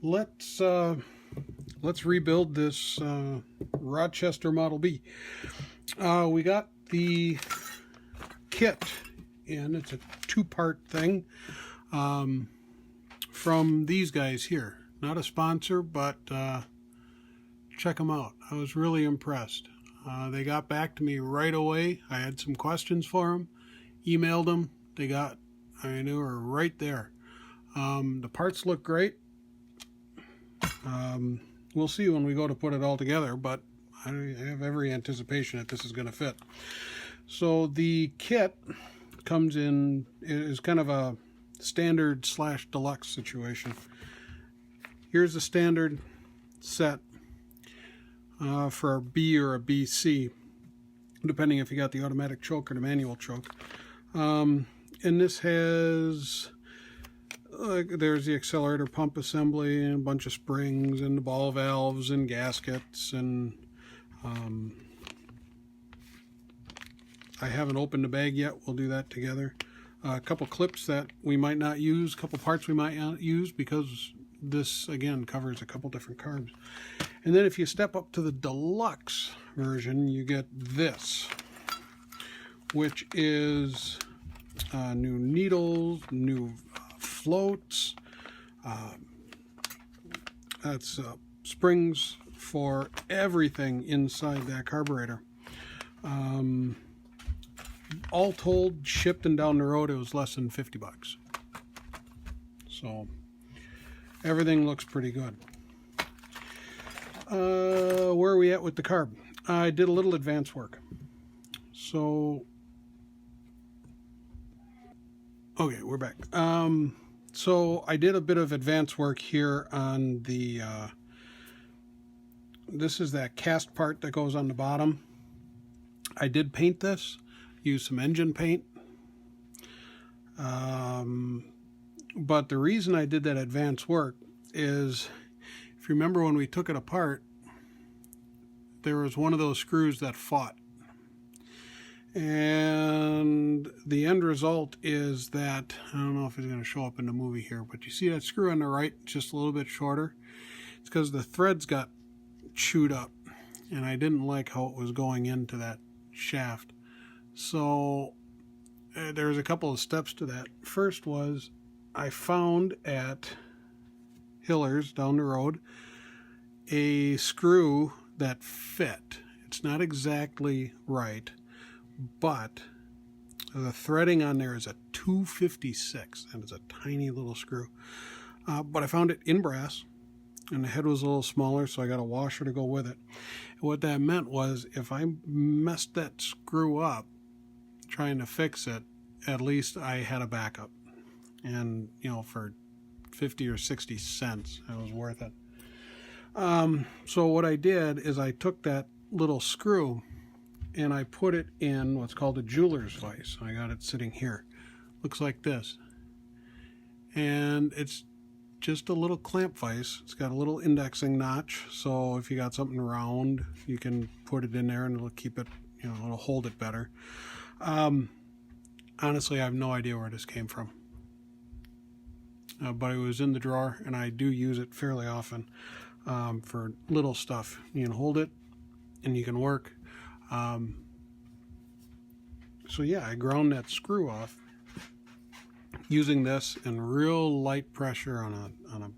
let's rebuild this Rochester Model B. We got the kit in. It's a two-part thing from these guys here. Not a sponsor, but check them out. I was really impressed. They got back to me right away. I had some questions for them, emailed them. They were right there. The parts look great. We'll see when we go to put it all together, but I have every anticipation that this is going to fit. So the kit comes in, is kind of a standard / deluxe situation. Here's the standard set for a B or a BC, depending if you got the automatic choke or the manual choke. And this has, there's the accelerator pump assembly and a bunch of springs and the ball valves and gaskets, and I haven't opened the bag yet. We'll do that together. A couple clips that we might not use, a couple parts we might not use, because this again covers a couple different carbs. And then if you step up to the deluxe version, you get this, which is new needles, new floats, that's springs for everything inside that carburetor. All told, shipped and down the road, it was less than 50 bucks. So everything looks pretty good. Where are we at with the carb? I did a little advance work. So, okay, we're back. So I did a bit of advance work here on the, this is that cast part that goes on the bottom. I did paint this, use some engine paint. But the reason I did that advance work is, if you remember when we took it apart, there was one of those screws that fought. And the end result is that, I don't know if it's going to show up in the movie here, but you see that screw on the right, just a little bit shorter? It's because the threads got chewed up, and I didn't like how it was going into that shaft. So there's a couple of steps to that. First was, I found at Hiller's down the road a screw that fit. It's not exactly right, but the threading on there is a 256, and it's a tiny little screw. But I found it in brass, and the head was a little smaller, so I got a washer to go with it. And what that meant was, if I messed that screw up trying to fix it, at least I had a backup. And, for 50 or 60 cents, it was worth it. So what I did is I took that little screw and I put it in what's called a jeweler's vise. I got it sitting here. Looks like this. And it's just a little clamp vise. It's got a little indexing notch, so if you got something round, you can put it in there and it'll keep it, it'll hold it better. Honestly, I have no idea where this came from. But it was in the drawer, and I do use it fairly often for little stuff. You can hold it, and you can work. So yeah, I ground that screw off using this and real light pressure on a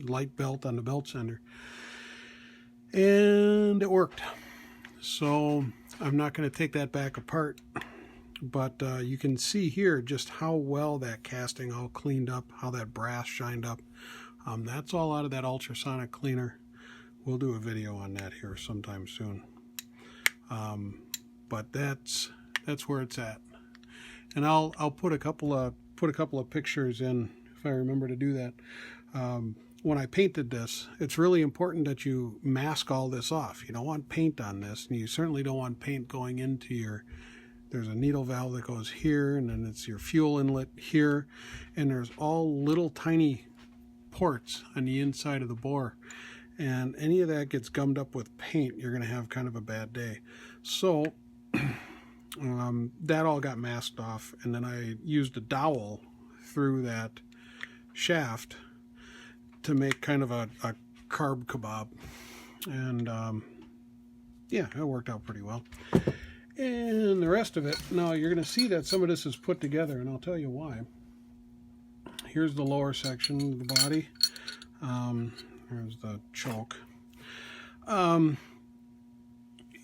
light belt on the belt sander, and it worked. So I'm not going to take that back apart, but you can see here just how well that casting all cleaned up, how that brass shined up. That's all out of that ultrasonic cleaner. We'll do a video on that here sometime soon. But that's where it's at. And I'll put a couple of pictures in if I remember to do that. When I painted this, it's really important that you mask all this off. You don't want paint on this, and you certainly don't want paint going into your, there's a needle valve that goes here, and then it's your fuel inlet here, and there's all little tiny ports on the inside of the bore, and any of that gets gummed up with paint, you're going to have kind of a bad day. So that all got masked off, and then I used a dowel through that shaft to make kind of a carb kebab. And yeah, it worked out pretty well. And the rest of it, now you're going to see that some of this is put together, and I'll tell you why. Here's the lower section of the body. Here's the choke.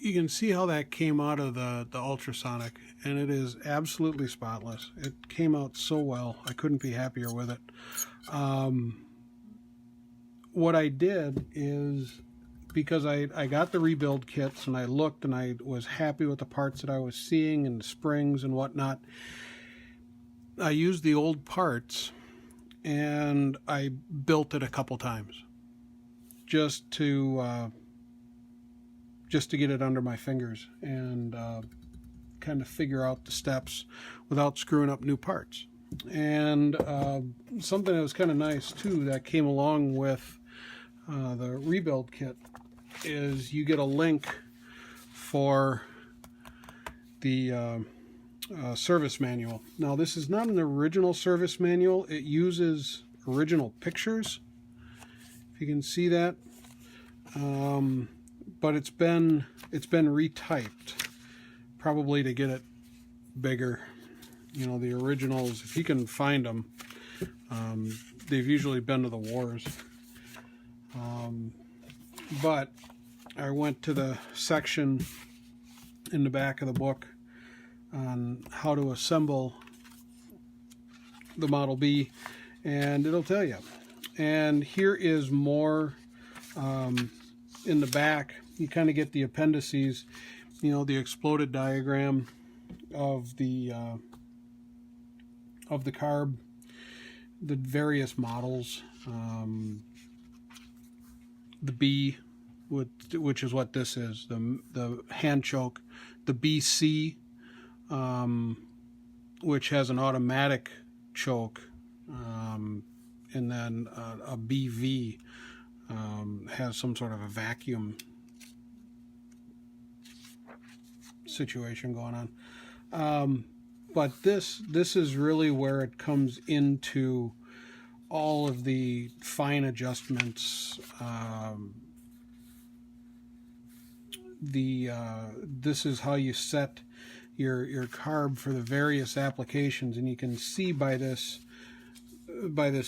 You can see how that came out of the ultrasonic, and it is absolutely spotless. It came out so well. I couldn't be happier with it. What I did is, because I got the rebuild kits and I looked and I was happy with the parts that I was seeing and the springs and whatnot, I used the old parts and I built it a couple times just to get it under my fingers and kind of figure out the steps without screwing up new parts. And something that was kind of nice too that came along with the rebuild kit is you get a link for the service manual. Now, this is not an original service manual. It uses original pictures, if you can see that, but it's been retyped, probably to get it bigger. You know, the originals, if you can find them, they've usually been to the wars. But I went to the section in the back of the book on how to assemble the Model B, and it'll tell you. And here is more in the back. You kind of get the appendices, you know, the exploded diagram of the carb, the various models, the B, which is what this is, the hand choke, the BC, which has an automatic choke, and then a BV has some sort of a vacuum situation going on. But this is really where it comes into all of the fine adjustments. This is how you set your carb for the various applications, and you can see by this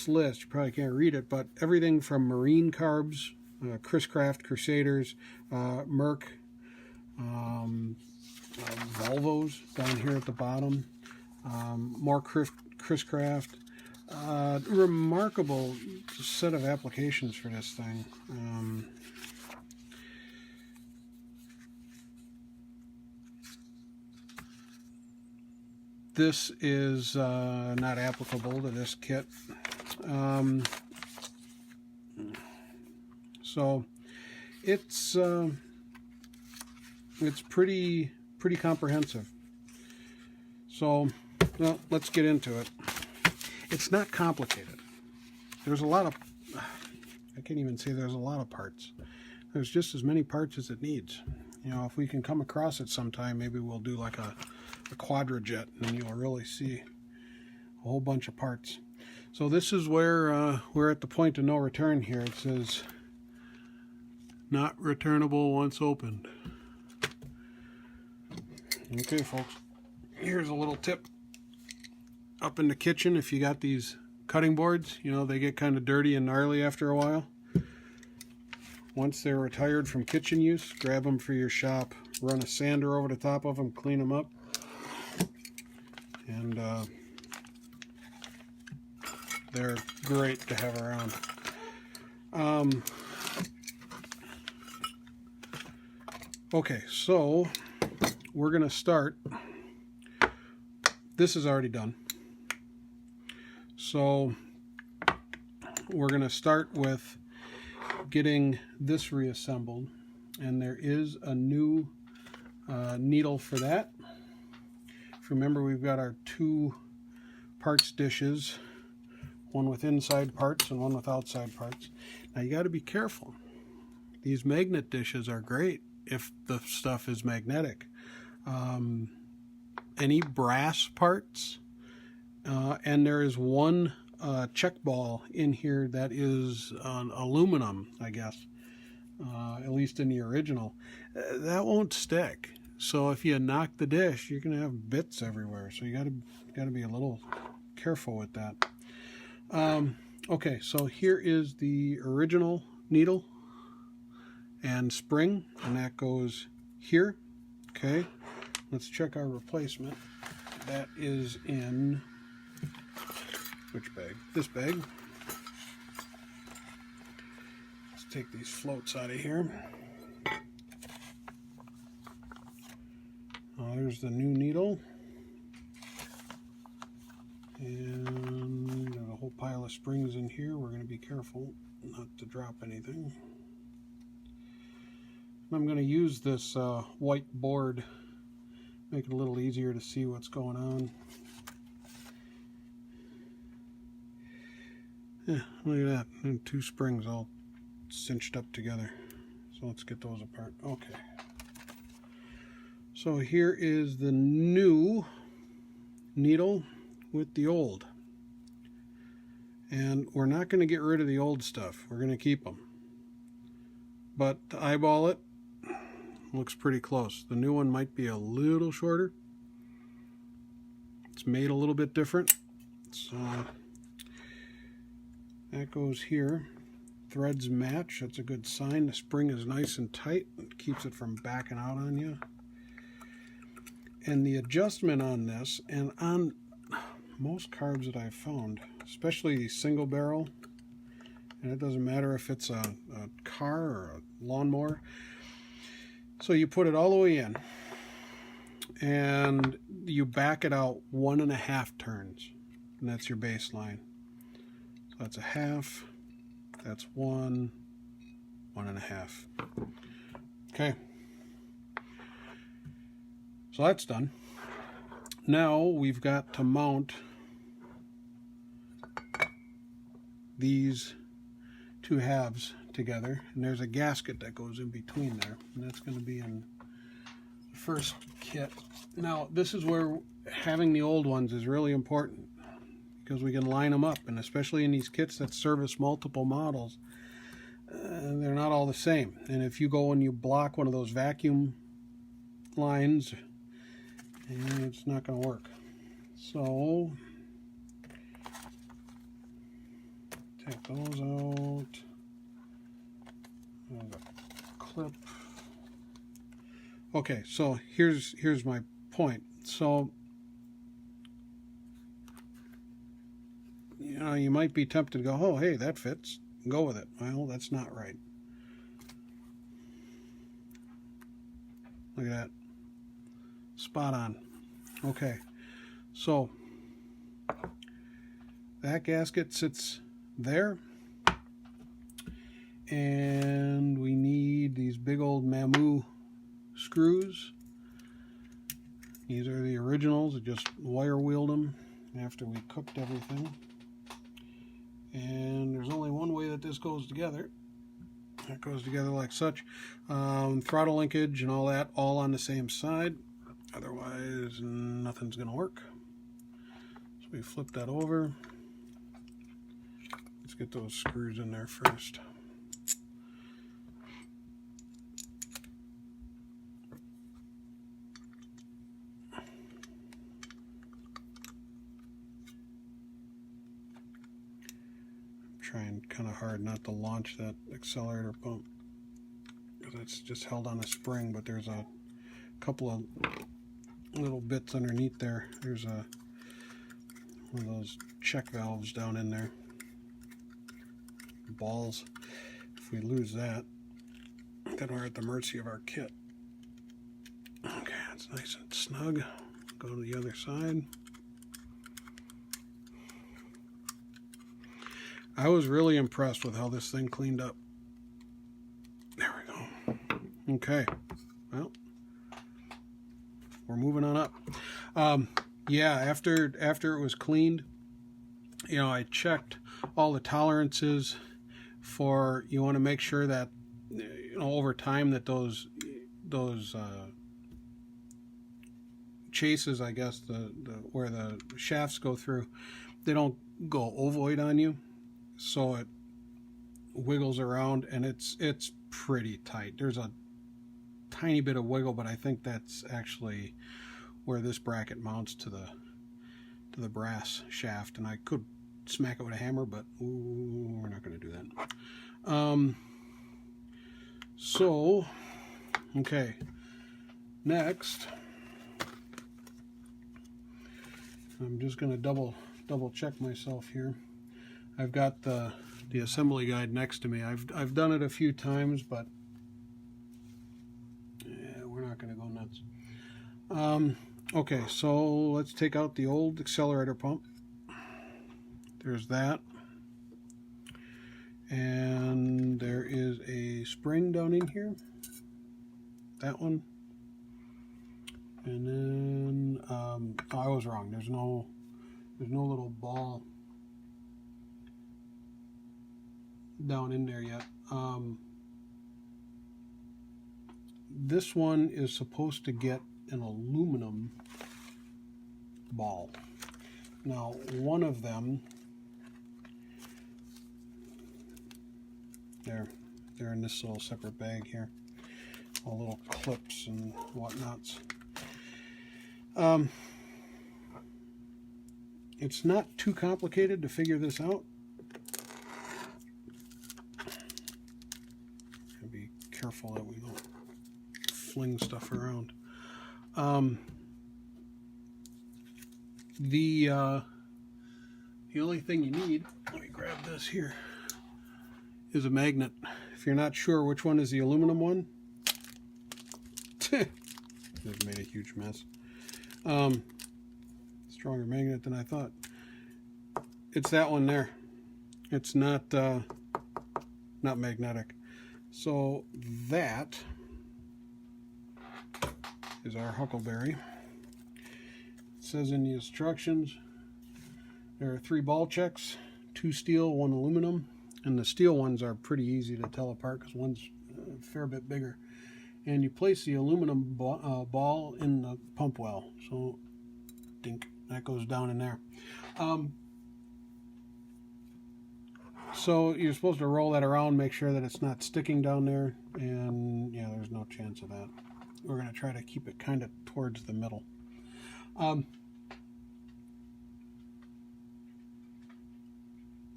list, you probably can't read it, but everything from marine carbs, Chris-Craft Crusaders, Merck, Volvos down here at the bottom, more Chris-Craft. Remarkable set of applications for this thing. This is not applicable to this kit. So it's pretty comprehensive. So, well, let's get into it. It's not complicated. There's a lot of, I can't even say there's a lot of parts. There's just as many parts as it needs. You know, if we can come across it sometime, maybe we'll do like a quadrajet, and you'll really see a whole bunch of parts. So this is where we're at the point of no return here. It says, not returnable once opened. Okay, folks, here's a little tip. Up in the kitchen, if you got these cutting boards, you know, they get kind of dirty and gnarly after a while. Once they're retired from kitchen use, grab them for your shop, run a sander over the top of them, clean them up, and they're great to have around. Okay, so we're going to start. This is already done. So we're going to start with getting this reassembled, and there is a new needle for that. If you remember, we've got our two parts dishes, one with inside parts and one with outside parts. Now you got to be careful. These magnet dishes are great if the stuff is magnetic. Any brass parts, and there is one a check ball in here that is aluminum, I guess, at least in the original. That won't stick. So if you knock the dish, you're going to have bits everywhere. So you got to be a little careful with that. Okay, so here is the original needle and spring, and that goes here. Okay, let's check our replacement. That is in which bag? This bag. Let's take these floats out of here. There's the new needle. And there's a whole pile of springs in here. We're going to be careful not to drop anything. I'm going to use this white board, make it a little easier to see what's going on. Yeah, look at that. And 2 springs all cinched up together. So let's get those apart. Okay. So here is the new needle with the old. And we're not going to get rid of the old stuff. We're going to keep them. But to eyeball it, looks pretty close. The new one might be a little shorter. It's made a little bit different. So that goes here. Threads match. That's a good sign. The spring is nice and tight. It keeps it from backing out on you. And the adjustment on this, and on most carbs that I've found, especially single barrel, and it doesn't matter if it's a car or a lawnmower, so you put it all the way in and you back it out 1.5 turns, and that's your baseline. So that's a half, that's 1.5. Okay, so that's done. Now we've got to mount these 2 halves together, and there's a gasket that goes in between there, and that's going to be in the first kit. Now this is where having the old ones is really important, because we can line them up, and especially in these kits that service multiple models, they're not all the same. And if you go and you block one of those vacuum lines, it's not going to work. So take those out. And a clip. Okay, so here's my point. So you might be tempted to go, oh hey, that fits, go with it. Well, that's not right. Look at that. Spot on. Okay, so that gasket sits there, and we need these big old Mamu screws. These are the originals. I just wire wheeled them after we cooked everything, and there's only one way that this goes together. It goes together like such. Throttle linkage and all that, all on the same side. Otherwise, nothing's going to work. So we flip that over. Let's get those screws in there first. I'm trying kind of hard not to launch that accelerator pump, because it's just held on a spring, but there's a couple of little bits underneath there. There's one of those check valves down in there. Balls. If we lose that, then we're at the mercy of our kit. Okay, it's nice and snug. Go to the other side. I was really impressed with how this thing cleaned up. There we go. Okay, well, we're moving on up. Yeah, after it was cleaned, I checked all the tolerances for, you want to make sure that over time that those chases, I guess, the where the shafts go through, they don't go ovoid on you, so it wiggles around, and it's pretty tight. There's a tiny bit of wiggle, but I think that's actually where this bracket mounts to the brass shaft, and I could smack it with a hammer, but we're not going to do that. So okay, next I'm just going to double check myself here. I've got the assembly guide next to me. I've done it a few times, but yeah, we're not going to go nuts. Okay, so let's take out the old accelerator pump. There's that. And there is a spring down in here. That one. And then oh, I was wrong. There's no little ball down in there yet. This one is supposed to get an aluminum ball. Now, one of them, they're in this little separate bag here, all little clips and whatnots. It's not too complicated to figure this out. Be careful that we don't fling stuff around. The only thing you need, let me grab this here, is a magnet. If you're not sure which one is the aluminum one, I've made a huge mess. Stronger magnet than I thought. It's that one there. It's not magnetic. So that is our huckleberry. It says in the instructions there are 3 ball checks, 2 steel, 1 aluminum, and the steel ones are pretty easy to tell apart because one's a fair bit bigger. And you place the aluminum ball in the pump well. So, dink, that goes down in there. So you're supposed to roll that around, make sure that it's not sticking down there, and yeah, there's no chance of that. We're going to try to keep it kind of towards the middle.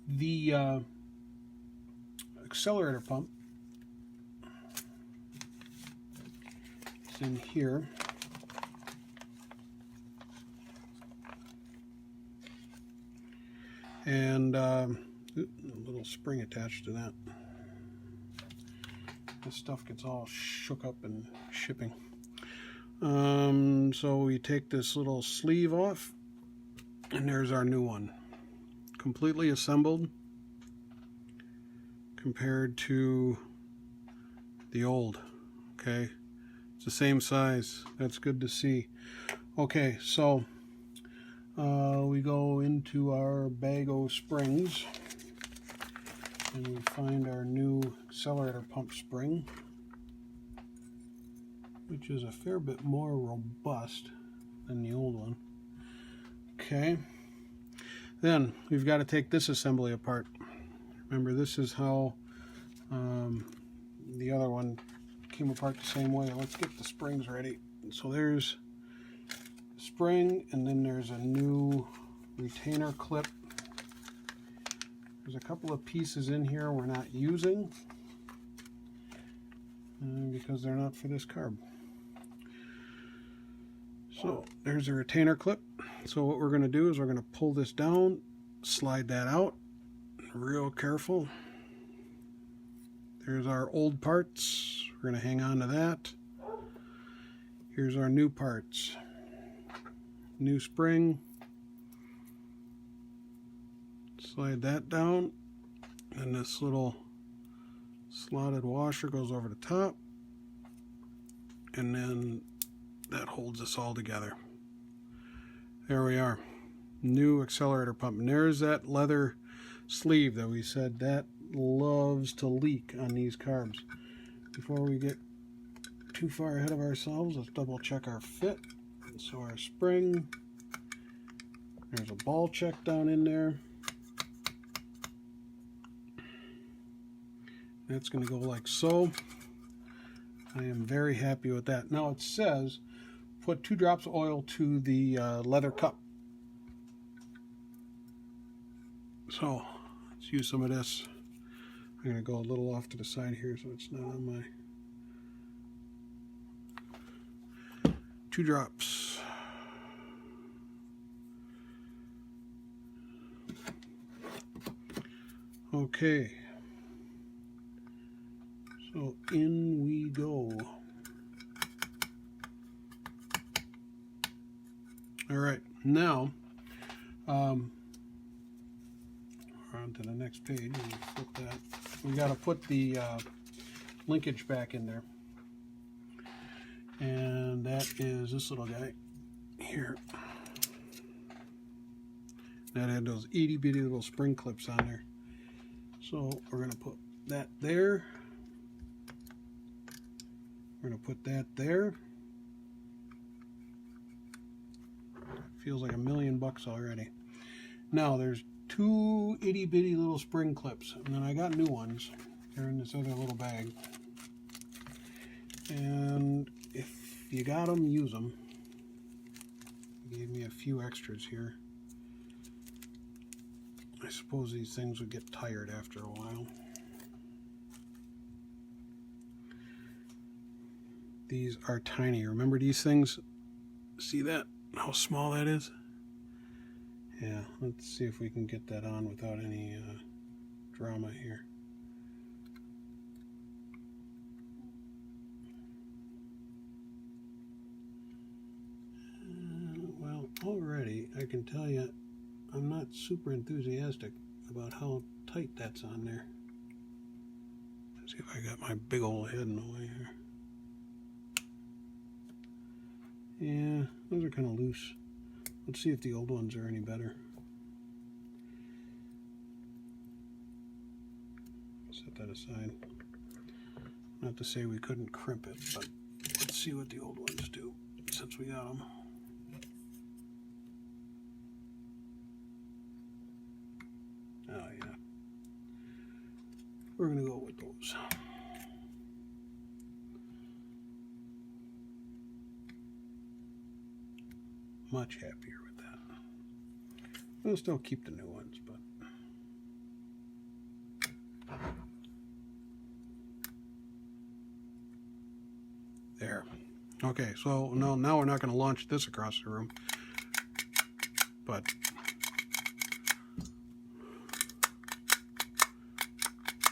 The accelerator pump is in here. And a little spring attached to that. This stuff gets all shook up in shipping. So we take this little sleeve off, and there's our new one. Completely assembled compared to the old. Okay, it's the same size. That's good to see. Okay, so we go into our bag of springs and we find our new accelerator pump spring, which is a fair bit more robust than the old one. Okay, then we've got to take this assembly apart. Remember, this is how the other one came apart the same way. Let's get the springs ready. So there's the spring, and then there's a new retainer clip. There's a couple of pieces in here we're not using because they're not for this carb. So there's a retainer clip. So what we're going to do is we're going to pull this down, slide that out, real careful. There's our old parts. We're going to hang on to that. Here's our new parts. New spring. Slide that down, and this little slotted washer goes over the top, and then that holds us all together. There we are. New accelerator pump. And there's that leather sleeve that we said that loves to leak on these carbs. Before we get too far ahead of ourselves, let's double check our fit. So our spring, there's a ball check down in there. That's going to go like so. I am very happy with that. Now it says put 2 drops of oil to the leather cup. So let's use some of this. I'm going to go a little off to the side here so it's not on my... 2 drops. Okay. So in we go. All right, now on to the next page. And flip that. We got to put the linkage back in there, and that is this little guy here. That had those itty bitty little spring clips on there. So we're going to put that there. We're going to put that there. Feels like $1,000,000 already. Now there's 2 itty bitty little spring clips, and then I got new ones. They're in this other little bag. And if you got them, use them. They gave me a few extras here. I suppose these things would get tired after a while. These are tiny. Remember these things? See that? How small that is? Yeah, let's see if we can get that on without any drama here. Well, already I can tell you I'm not super enthusiastic about how tight that's on there. Let's see if I got my big old head in the way here. Yeah, those are kind of loose. Let's see if the old ones are any better. Set that aside. Not to say we couldn't crimp it, but let's see what the old ones do since we got them. Oh yeah. We're going to go with those. Much happier with that. We'll still keep the new ones, but there. Okay, so now we're not going to launch this across the room, but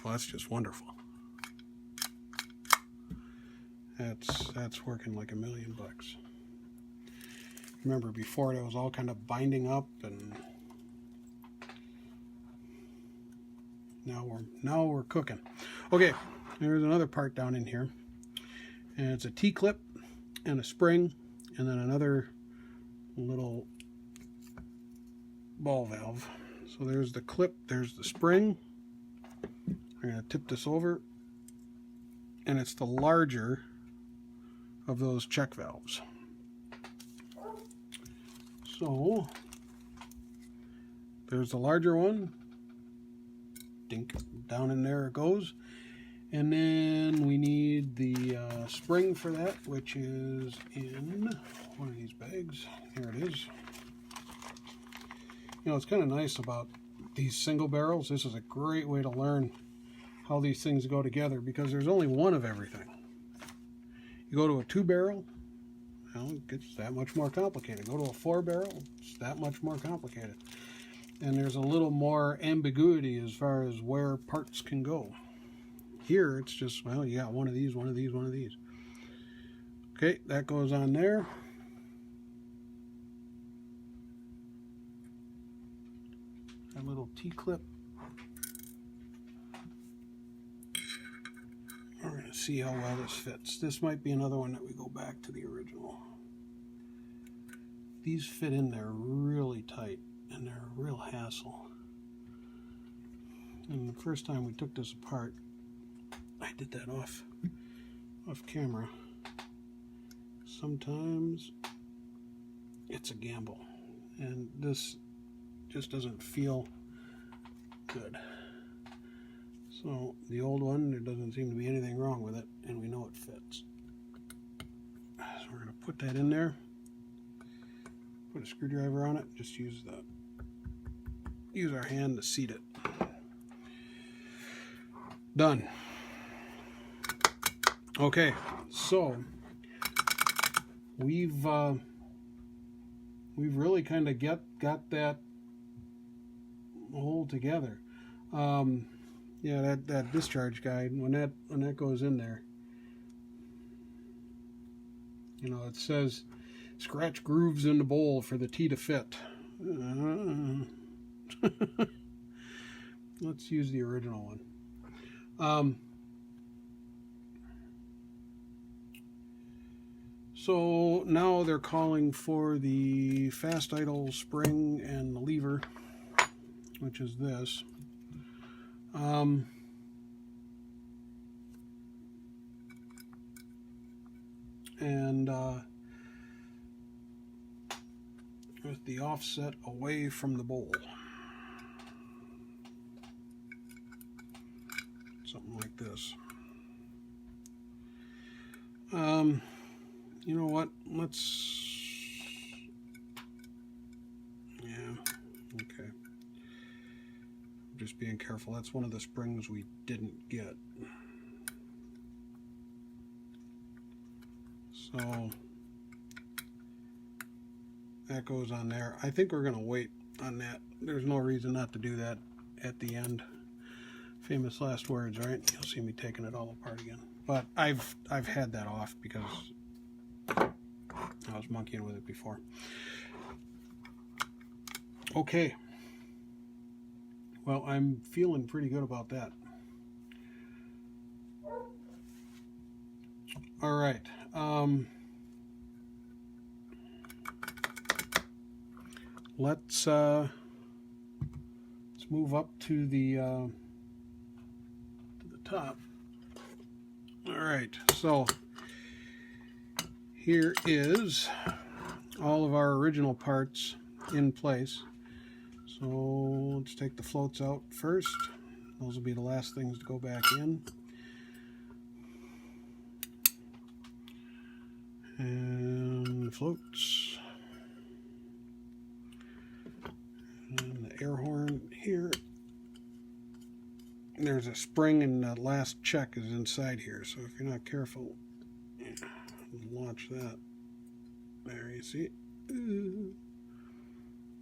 well, that's just wonderful. That's working like $1,000,000. Remember before it was all kind of binding up, and now we're cooking. Okay, there's another part down in here, and it's a T-clip and a spring, and then another little ball valve. So there's the clip, there's the spring. I'm going to tip this over, and it's the larger of those check valves. So there's the larger one. Dink, down in there it goes. And then we need the spring for that, which is in one of these bags. Here it is. You know, it's kind of nice about these single barrels. This is a great way to learn how these things go together, because there's only one of everything. You go to a 2-barrel, well, it gets that much more complicated. Go to a 4-barrel, it's that much more complicated. And there's a little more ambiguity as far as where parts can go. Here, it's just, well, you got one of these, one of these, one of these. Okay, that goes on there. That little T-clip. We're going to see how well this fits. This might be another one that we go back to the original. These fit in there really tight, and they're a real hassle. And the first time we took this apart, I did that off camera. Sometimes it's a gamble, and this just doesn't feel good. So the old one, there doesn't seem to be anything wrong with it, and we know it fits. So we're going to put that in there. Put a screwdriver on it. Just use our hand to seat it. Done. Okay, so we've really kind of got that hole together. Yeah, that discharge guide, when that goes in there, you know, it says scratch grooves in the bowl for the tea to fit. Let's use the original one. So now they're calling for the fast idle spring and the lever, which is this. And with the offset away from the bowl. Something like this. You know what? Yeah, okay. Just being careful. That's one of the springs we didn't get. So that goes on there. I think we're going to wait on that. There's no reason not to do that at the end. Famous last words, right? You'll see me taking it all apart again. But I've had that off because I was monkeying with it before. Okay. Well, I'm feeling pretty good about that. All right. Let's move up to the top. All right. So here is all of our original parts in place. So let's take the floats out first. Those will be the last things to go back in. And floats. And the air horn here. There's a spring, and the last check is inside here. So if you're not careful, launch that. There, you see.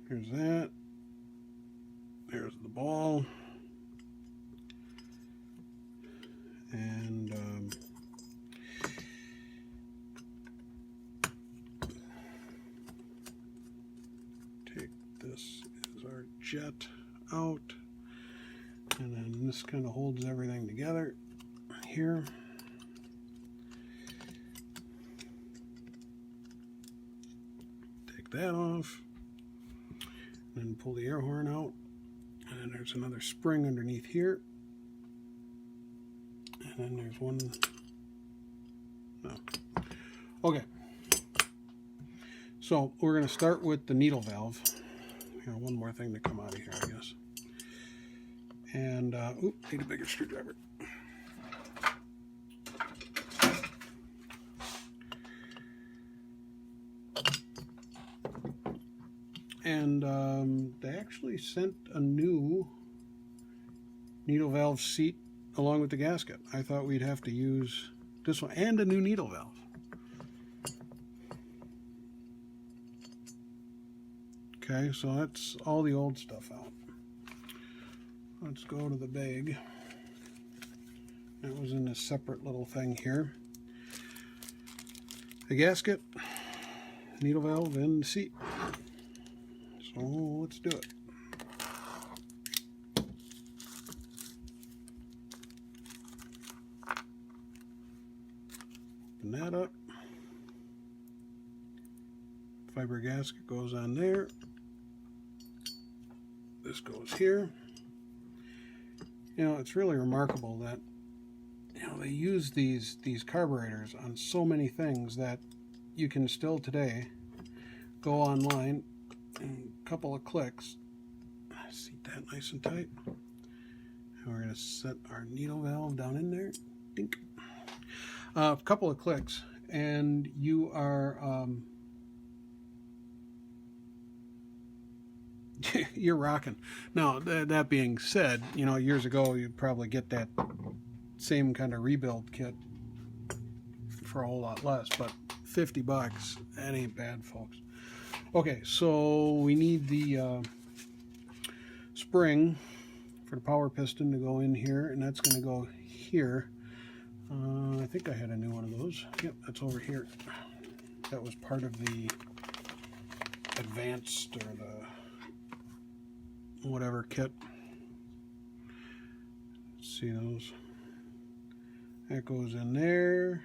Here's that. There's the ball. And take this as our jet out. And then this kind of holds everything together here. Take that off. And then pull the air horn out. And then there's another spring underneath here. And then there's one. No. Okay. So we're going to start with the needle valve. Here, one more thing to come out of here, I guess. And, need a bigger screwdriver. And they actually sent a new needle valve seat along with the gasket. I thought we'd have to use this one and a new needle valve. Okay, so that's all the old stuff out. Let's go to the bag. That was in a separate little thing here. The gasket, needle valve, and the seat. So let's do it. Open that up. Fiber gasket goes on there. This goes here. You know, it's really remarkable that, you know, they use these carburetors on so many things that you can still today go online and a couple of clicks, seat that nice and tight, And we're going to set our needle valve down in there. Dink. A couple of clicks, and you are you're rocking. Now, that being said, you know, years ago you'd probably get that same kind of rebuild kit for a whole lot less, but $50, that ain't bad, folks. Okay, so we need the spring for the power piston to go in here, and that's going to go here. I think I had a new one of those. Yep, that's over here. That was part of the advanced or the whatever kit. Let's see those. That goes in there,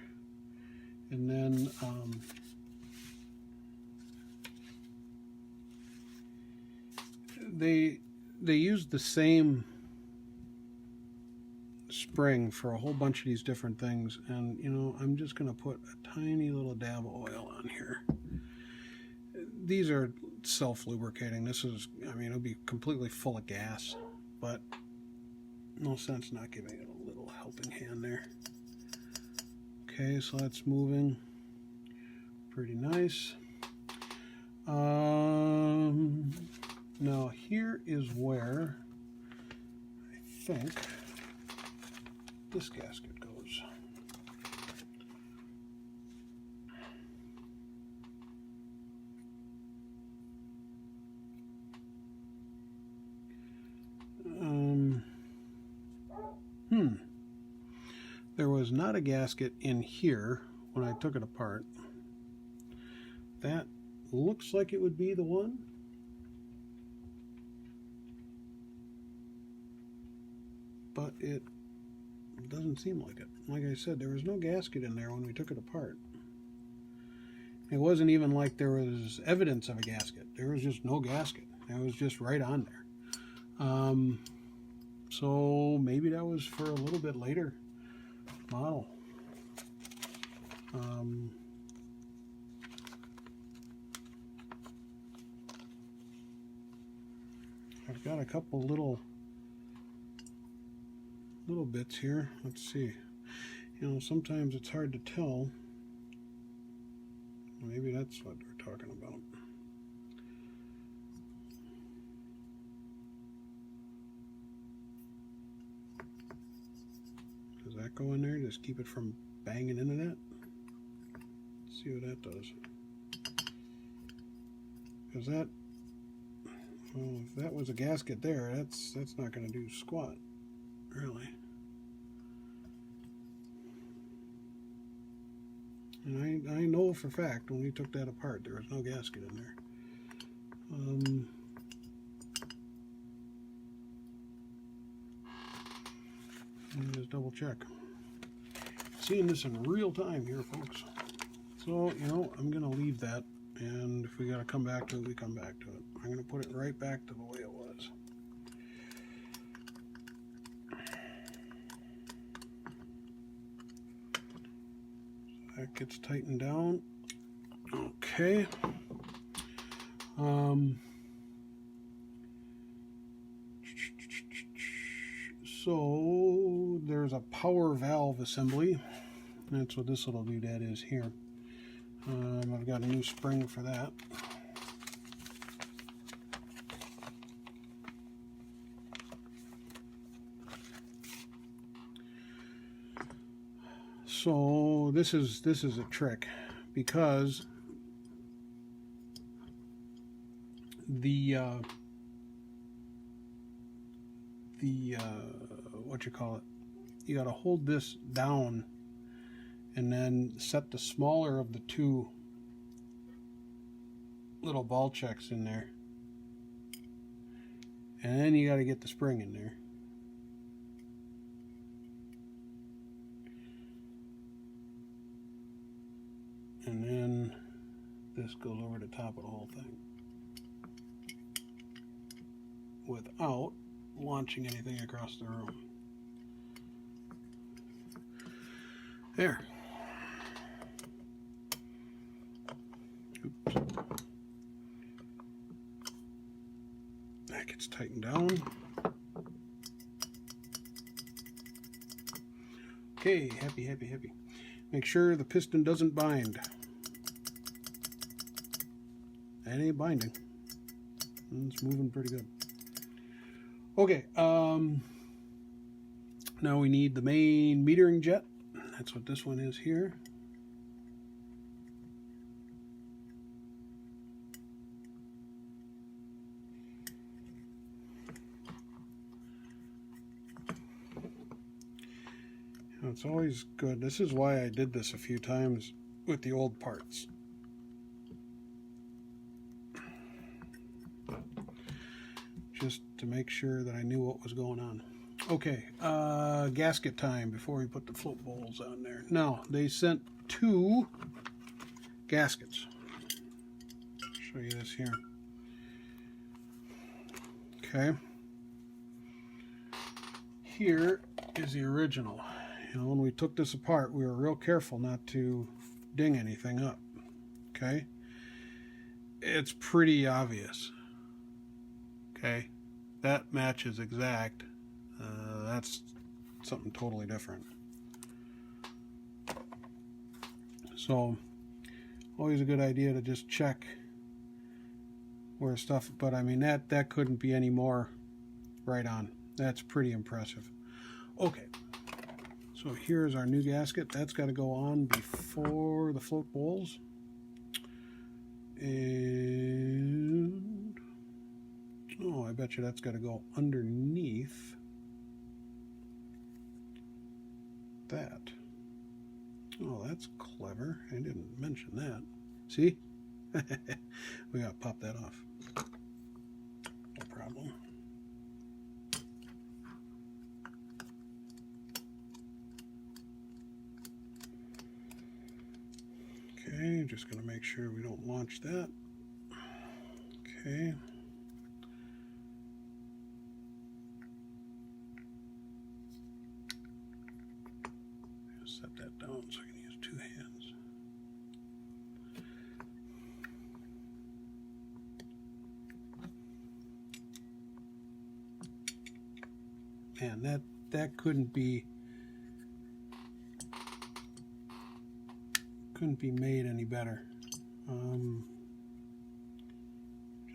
and then they used the same spring for a whole bunch of these different things, and you know, I'm just going to put a tiny little dab of oil on here. These are self-lubricating. This is, I mean, it'll be completely full of gas, but no sense not giving it a little helping hand there. Okay, so that's moving pretty nice. Now here is where I think this gasket goes. There was not a gasket in here when I took it apart. That looks like it would be the one. But it doesn't seem like it. Like I said, there was no gasket in there when we took it apart. It wasn't even like there was evidence of a gasket. There was just no gasket. It was just right on there. So maybe that was for a little bit later model. I've got a couple little bits here. Let's see. You know, sometimes it's hard to tell. Maybe that's what we're talking about. Does that go in there? Just keep it from banging into that? Let's see what that does. Because that, well, if that was a gasket there, that's not going to do squat, really. And I know for a fact when we took that apart, there was no gasket in there. Let me just double check. Seeing this in real time here, folks. So, you know, I'm going to leave that, and if we got to come back to it, we come back to it. I'm going to put it right back to the way it was. So that gets tightened down. Okay. So there's a power valve assembly. That's what this little doodad is here. I've got a new spring for that. So this is a trick, because the what you call it, you got to hold this down and then set the smaller of the two little ball checks in there, and then you got to get the spring in there. And then this goes over the top of the whole thing without launching anything across the room. There. Oops. That gets tightened down. Okay, happy. Make sure the piston doesn't bind. That ain't binding. It's moving pretty good. Okay, now we need the main metering jet. That's what this one is here. It's always good. This is why I did this a few times with the old parts. Just to make sure that I knew what was going on. Okay, gasket time before we put the float bowls on there. Now, they sent 2 gaskets. I'll show you this here. Okay. Here is the original. You know, when we took this apart, we were real careful not to ding anything up. Okay? It's pretty obvious. Okay? That matches exact. That's something totally different. So, always a good idea to just check where stuff, but I mean, that couldn't be any more right on. That's pretty impressive. Okay. So here's our new gasket. That's got to go on before the float bowls. And oh, I bet you that's got to go underneath that. Oh, that's clever. I didn't mention that. See? We got to pop that off. No problem. Okay, just going to make sure we don't launch that. Okay. Set that down so I can use 2 hands. Man, that couldn't be made any better.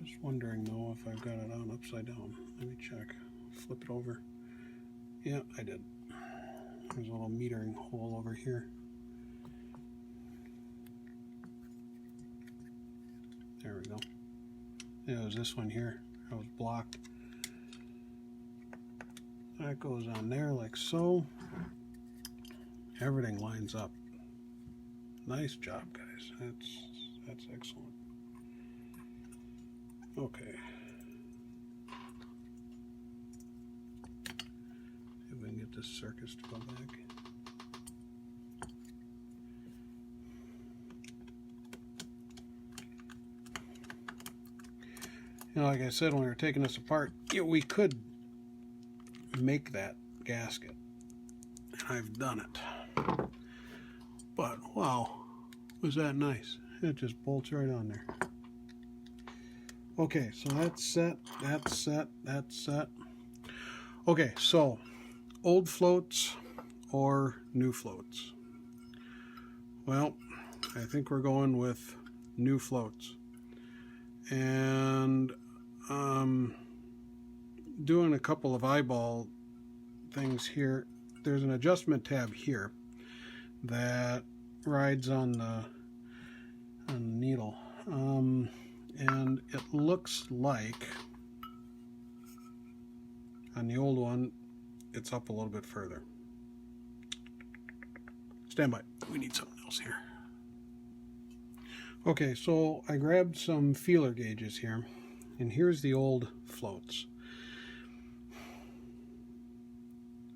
Just wondering though if I've got it on upside down. Let me check. Flip it over. Yeah, I did. There's a little metering hole over here. There we go. Yeah, it was this one here. I was blocked. That goes on there like so. Everything lines up. Nice job, guys. That's excellent. Okay. See if we can get this circus to go back. You know, like I said, when we were taking this apart, we could make that gasket. And I've done it. But, wow, was that nice. It just bolts right on there. Okay, so that's set, that's set, that's set. Okay, so old floats or new floats? Well, I think we're going with new floats. And doing a couple of eyeball things here. There's an adjustment tab here that rides on the needle, and it looks like on the old one it's up a little bit further. Stand by, we need something else here. Okay, so I grabbed some feeler gauges here, and here's the old floats.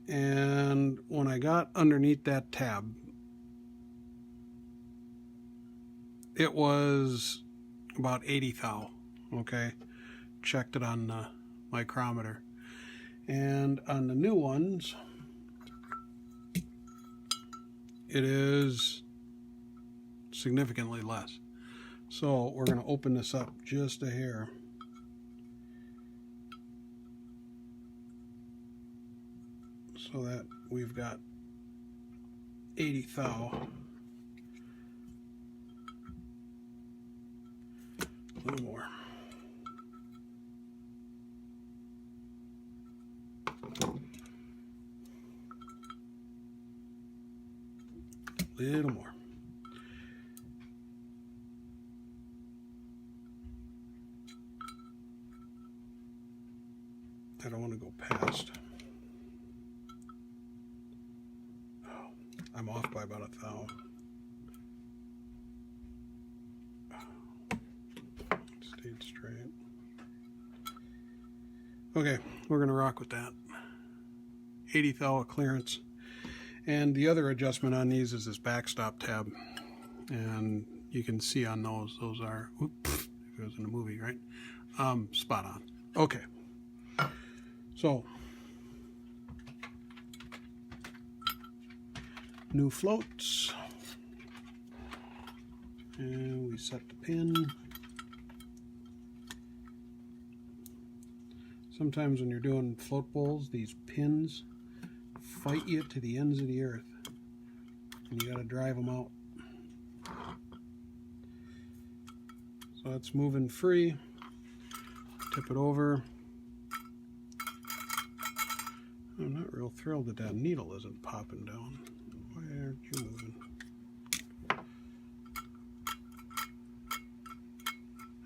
And when I got underneath that tab, it was about 80 thou, okay? Checked it on the micrometer. And on the new ones, it is significantly less. So we're going to open this up just a hair. So that we've got 80 thou. A little more. A little more. I don't want to go past. Oh, I'm off by about 1 thou. Stayed straight. Okay, we're going to rock with that. 80 thou clearance. And the other adjustment on these is this backstop tab. And you can see on those are, oops, it was in the movie, right? Spot on. Okay. So, new floats. And we set the pin. Sometimes when you're doing float bowls, these pins fight you to the ends of the earth. And you got to drive them out. So it's moving free. Tip it over. I'm not real thrilled that that needle isn't popping down. Why aren't you moving?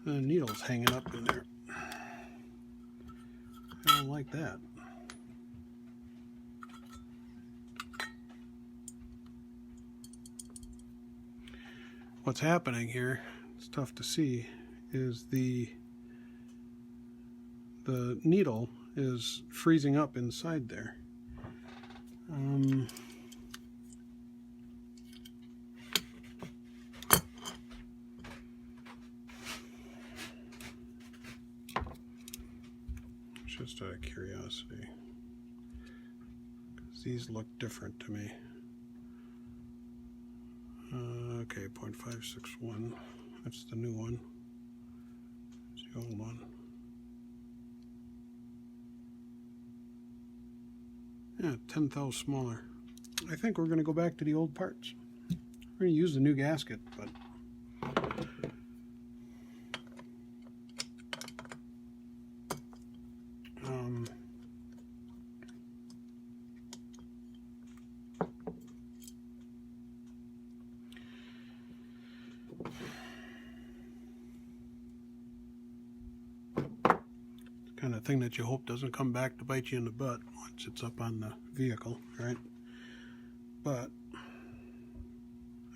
The needle's hanging up in there. I don't like that. What's happening here, it's tough to see, is the needle is freezing up inside there. Just out of curiosity, because these look different to me. Okay, 0.561. That's the new one. That's the old one. Yeah, 10 thou smaller. I think we're going to go back to the old parts. We're going to use the new gasket, but kind of thing that you hope doesn't come back to bite you in the butt once it's up on the vehicle, right? But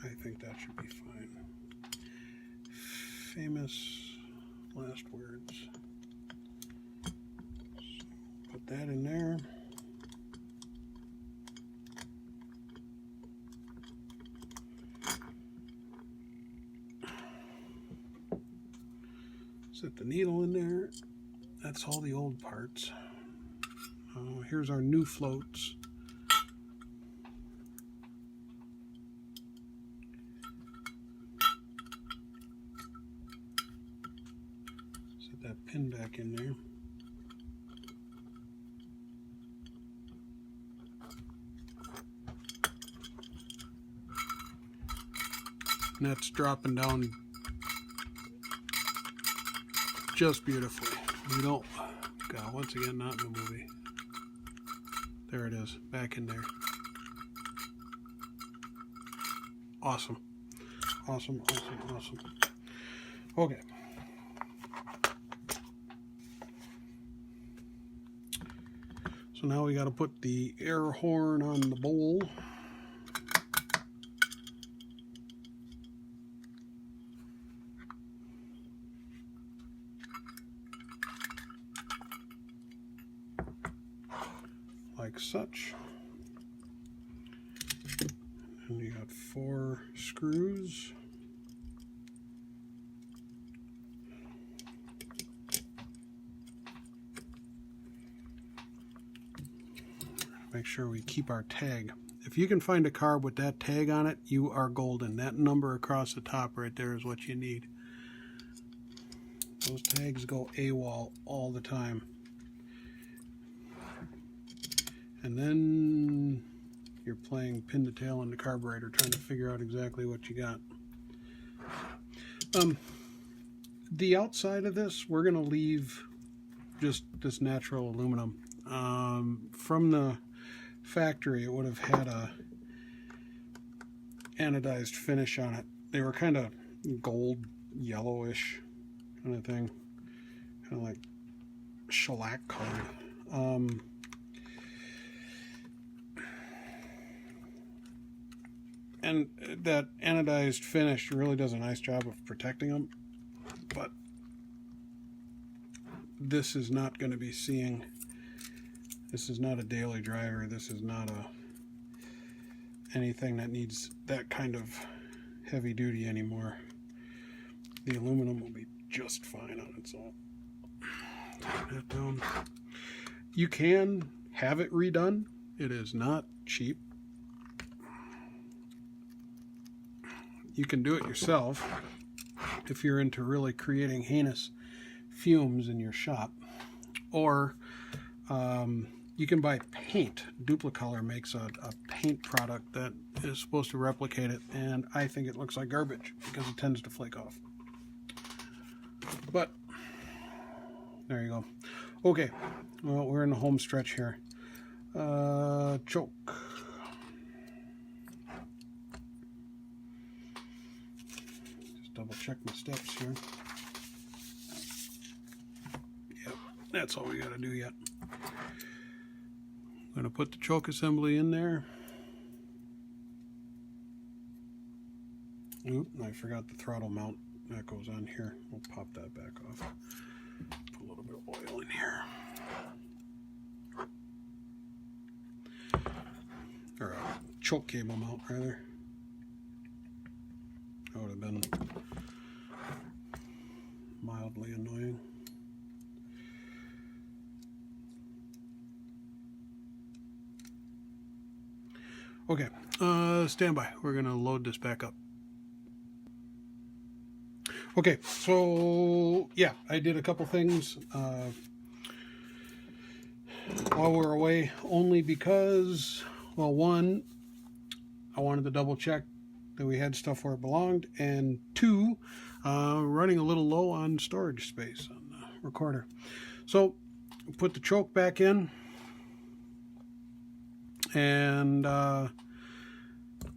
I think that should be fine. Famous last words. So put that in there. Set the needle in there. That's all the old parts. Here's our new floats. Set that pin back in there. And that's dropping down just beautifully. We don't, God, once again, not in the movie. There it is, back in there. Awesome. Awesome, awesome, awesome. Okay. So now we got to put the air horn on the bowl. Like such. And you got 4 screws. Make sure we keep our tag. If you can find a carb with that tag on it, you are golden. That number across the top right there is what you need. Those tags go AWOL all the time. And then you're playing pin to tail on the carburetor, trying to figure out exactly what you got. The outside of this, we're going to leave just this natural aluminum. From the factory, it would have had a anodized finish on it. They were kind of gold, yellowish kind of thing, kind of like shellac colored. And that anodized finish really does a nice job of protecting them, but this is not going to be seeing. This is not a daily driver. This is not anything that needs that kind of heavy duty anymore. The aluminum will be just fine on its own. Take that down. You can have it redone. It is not cheap. You can do it yourself if you're into really creating heinous fumes in your shop, or you can buy paint. Duplicolor makes a paint product that is supposed to replicate it, and I think it looks like garbage because it tends to flake off. But there you go. Okay, well, we're in the home stretch here. Choke. Just double check my steps here. Yep, that's all we got to do yet. I'm going to put the choke assembly in there. Oop, I forgot the throttle mount. That goes on here. We'll pop that back off. Put a little bit of oil in here. Or a choke cable mount, rather. That would have been mildly annoying. Okay, stand by. We're going to load this back up. Okay, so yeah, I did a couple things while we were away, only because, well, one, I wanted to double check that we had stuff where it belonged, and two, running a little low on storage space on the recorder. So put the choke back in, and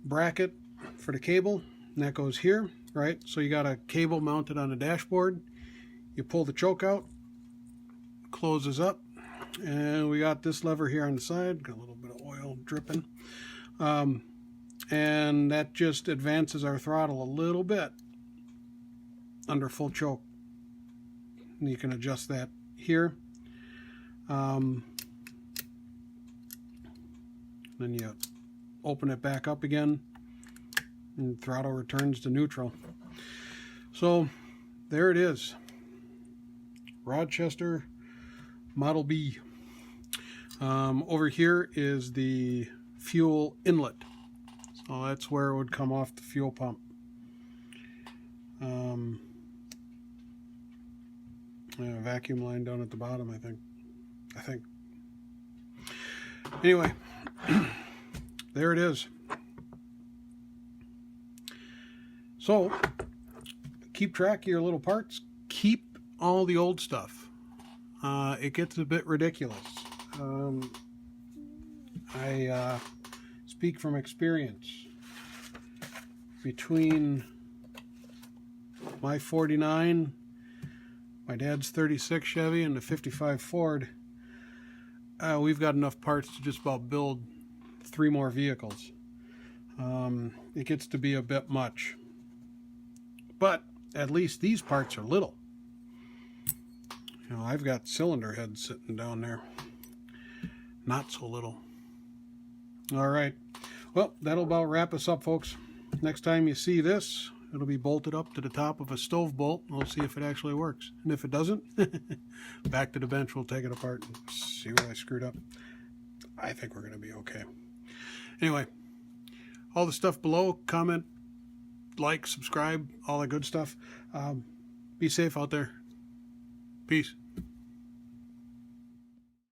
bracket for the cable, and that goes here, right? So you got a cable mounted on the dashboard. You pull the choke out, closes up, and we got this lever here on the side. Got a little bit of oil dripping, and that just advances our throttle a little bit under full choke. And you can adjust that here. Then you open it back up again, and throttle returns to neutral. So there it is, Rochester Model B. Over here is the fuel inlet, so that's where it would come off the fuel pump. A vacuum line down at the bottom, I think. Anyway, there it is. So keep track of your little parts. Keep all the old stuff. It gets a bit ridiculous. I speak from experience. Between my 49, my dad's 36 Chevy, and the 55 Ford, we've got enough parts to just about build 3 more vehicles. It gets to be a bit much. But at least these parts are little. You know, I've got cylinder heads sitting down there. Not so little. All right. Well, that'll about wrap us up, folks. Next time you see this, it'll be bolted up to the top of a stove bolt. We'll see if it actually works. And if it doesn't, back to the bench, we'll take it apart and see what I screwed up. I think we're going to be okay. Anyway, all the stuff below, comment, like, subscribe, all that good stuff. Be safe out there. Peace.